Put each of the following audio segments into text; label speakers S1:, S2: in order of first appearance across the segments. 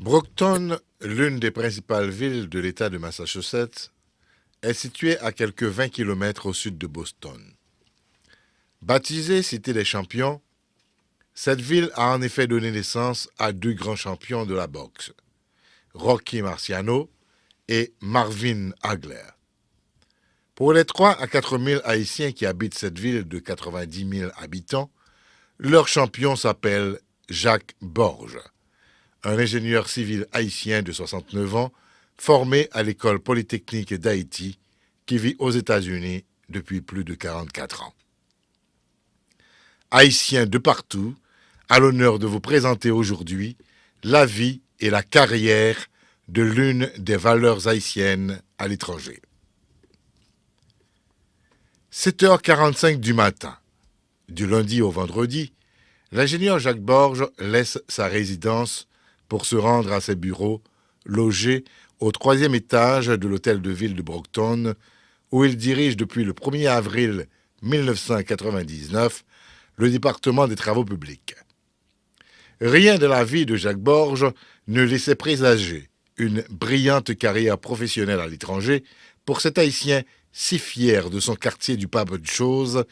S1: Brockton, l'une des principales villes de l'État de Massachusetts, est située à quelques 20 kilomètres au sud de Boston. Baptisée Cité des champions, cette ville a en effet donné naissance à deux grands champions de la boxe, Rocky Marciano et Marvin Hagler. Pour les 3 à 4 000 Haïtiens qui habitent cette ville de 90 000 habitants, leur champion s'appelle Jacques Borges, un ingénieur civil haïtien de 69 ans, formé à l'École polytechnique d'Haïti, qui vit aux États-Unis depuis plus de 44 ans. Haïtien de partout, à l'honneur de vous présenter aujourd'hui la vie et la carrière de l'une des valeurs haïtiennes à l'étranger. 7h45 du matin, du lundi au vendredi, l'ingénieur Jacques Borges laisse sa résidence pour se rendre à ses bureaux, logés au 3e étage de l'hôtel de ville de Brockton, où il dirige depuis le 1er avril 1999 le département des travaux publics. Rien de la vie de Jacques Borges ne laissait présager une brillante carrière professionnelle à l'étranger pour cet Haïtien si fier de son quartier du Pas-de Chose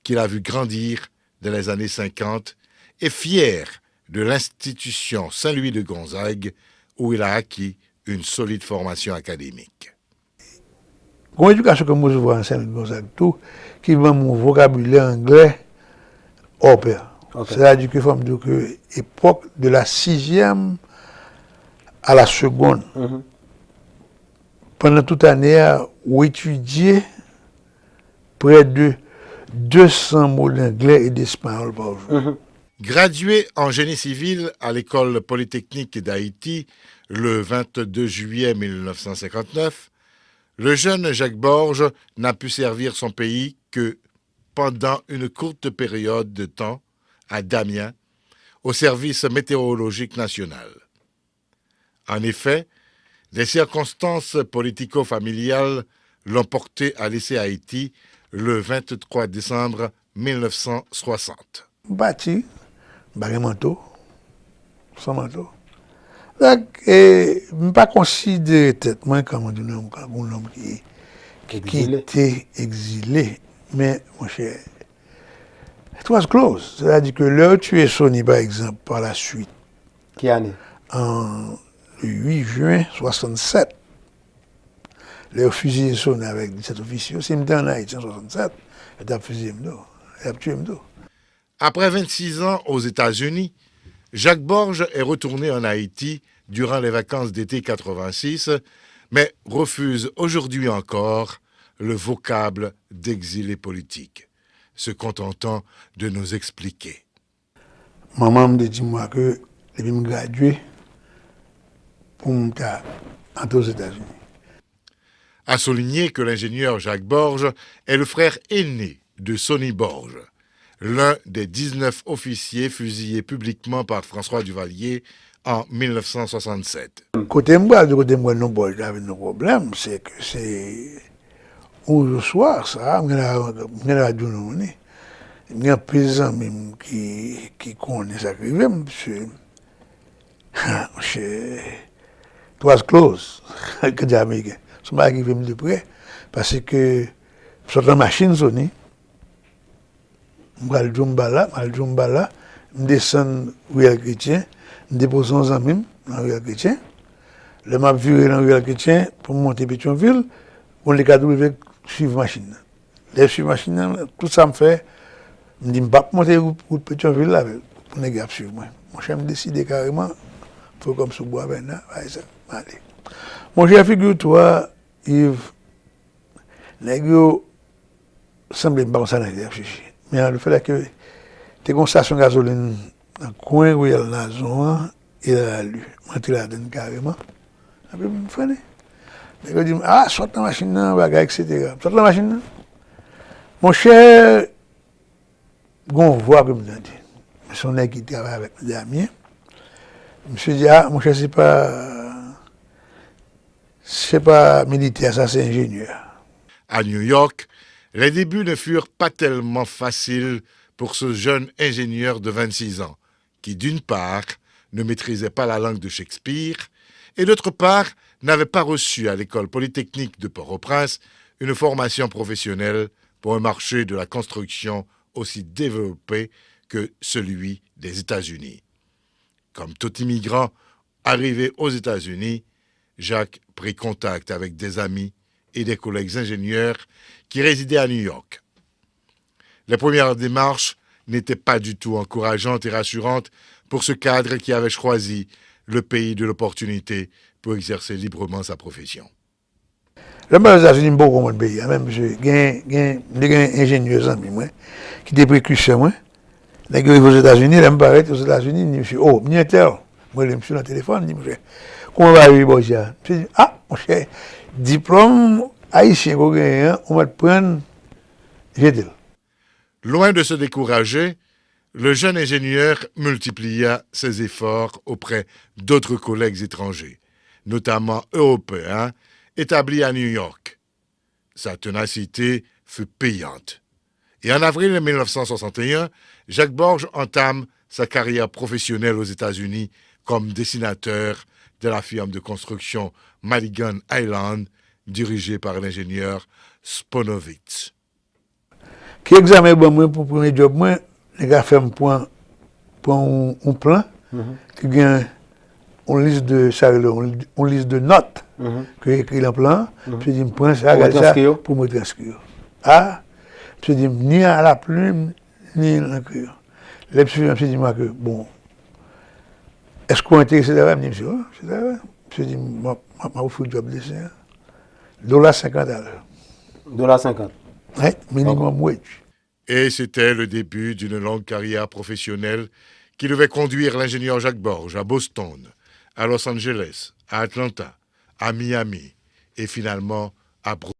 S1: qu'il a vu grandir dans les années 50 et fier de l'institution Saint-Louis de Gonzague où il a acquis une solide formation académique.
S2: Une éducation que moi je vois en Saint-Louis de Gonzague, tout, qui va mon vocabulaire anglais hors pair. Okay. C'est-à-dire qu'il faut me dire que l'époque de la 6e à la seconde, pendant toute année, où étudier près de 200 mots d'anglais et d'espagnol par jour.
S1: Gradué en génie civil à l'École polytechnique d'Haïti le 22 juillet 1959, le jeune Jacques Borges n'a pu servir son pays que pendant une courte période de temps à Damiens, au service météorologique national. En effet, les circonstances politico-familiales l'ont porté à laisser Haïti le 23 décembre 1960.
S2: Bâti, barré manteau, sans manteau. Donc, je ne pas considérer tête moi comme un homme qui était exilé. Mais, mon cher, it was close. C'est-à-dire que là, tu es Sony, par exemple, par la suite.
S3: Quelle année?
S2: En 8 juin 67. Le fusillé Sony avec 17 officiers. Si je suis en Haïti en 67, il a fusillé, il a tué.
S1: Après 26 ans aux États-Unis, Jacques Borges est retourné en Haïti durant les vacances d'été 86, mais refuse aujourd'hui encore le vocable d'exilé politique, se contentant de nous expliquer.
S2: Maman me dit moi que je vais me graduer pour entrer aux États-Unis.
S1: A souligner que l'ingénieur Jacques Borges est le frère aîné de Sonny Borges, l'un des 19 officiers fusillés publiquement par François Duvalier en 1967.
S2: Côté moi, non, j'avais un problème, c'est que c'est au soir, ça, il y a un paysan même qui connaît ça, monsieur. It was close, que des Américains. Ça m'a arrivé de près, parce que sur la machine sonnée, je vais je descends Ruelle Chrétien, je dépose un ami dans Ruelle Chrétien, le m'a viré dans Ruelle Chrétien pour monter Pétionville, on les KW suivre machine. Les suivre machine, tout ça me fait, je me dis, je ne vais pas monter route Pétionville là, pour les gars suivre moi. Mon cher me décide carrément, il faut comme sous bois maintenant, allez. Mon cher, figure-toi, Yves, les gars semblent pas comme ça dans les réfléchis. Mais le fait que tu as une station de gasoline dans le coin où il y a la zone, il a lu, monté là-dedans carrément. Après, je me freine. Les gars disent, ah, soit la machine, etc. Soit la machine. Mon cher, on voit comme ça dit. Son nègre qui travaille avec les amis. Je me suis dit, ah, mon cher, c'est pas militaire, ça c'est ingénieur.
S1: À New York, les débuts ne furent pas tellement faciles pour ce jeune ingénieur de 26 ans, qui d'une part ne maîtrisait pas la langue de Shakespeare, et d'autre part, n'avait pas reçu à l'école polytechnique de Port-au-Prince une formation professionnelle pour un marché de la construction aussi développé que celui des États-Unis. Comme tout immigrant arrivé aux États-Unis, Jacques prit contact avec des amis et des collègues ingénieurs qui résidaient à New York. Les premières démarches n'étaient pas du tout encourageantes et rassurantes pour ce cadre qui avait choisi le pays de l'opportunité pour exercer librement sa profession.
S2: Là, aux États-Unis, beaucoup de pays. Même, j'ai un ingénieur ami, moi, qui était précurseur, moi. Là, il aux États-Unis, là, me paraît aux États-Unis, il me dit, oh, ni tel. Moi, je me suis dans le téléphone, il me dit, comment va arriver, bon, je dis, ah, mon cher, diplôme haïtien, on va te prendre, j'étais là.
S1: Loin de se décourager, le jeune ingénieur multiplia ses efforts auprès d'autres collègues étrangers, notamment européens, établis à New York. Sa ténacité fut payante. Et en avril 1961, Jacques Borges entame sa carrière professionnelle aux États-Unis comme dessinateur de la firme de construction Madigan Island, dirigée par l'ingénieur Sponovitz.
S2: Qui examen bon moi pour premier job moi, les gars fait un plan qui gagne une liste de ça une liste de notes que écrit le plan, puis je me prends ça regarde ça pour me transcrire. Ah, je dis ni à la plume ni à l'encre. Les suivants je dis moi que bon est-ce qu'on est intéressé d'avoir me dit c'est ça. Je dis m'a offert job dessin. $50 à l'heure.
S3: $50.
S2: Ouais, minimum wage.
S1: Et c'était le début d'une longue carrière professionnelle qui devait conduire l'ingénieur Jacques Borges à Boston, à Los Angeles, à Atlanta, à Miami et finalement à Brooklyn.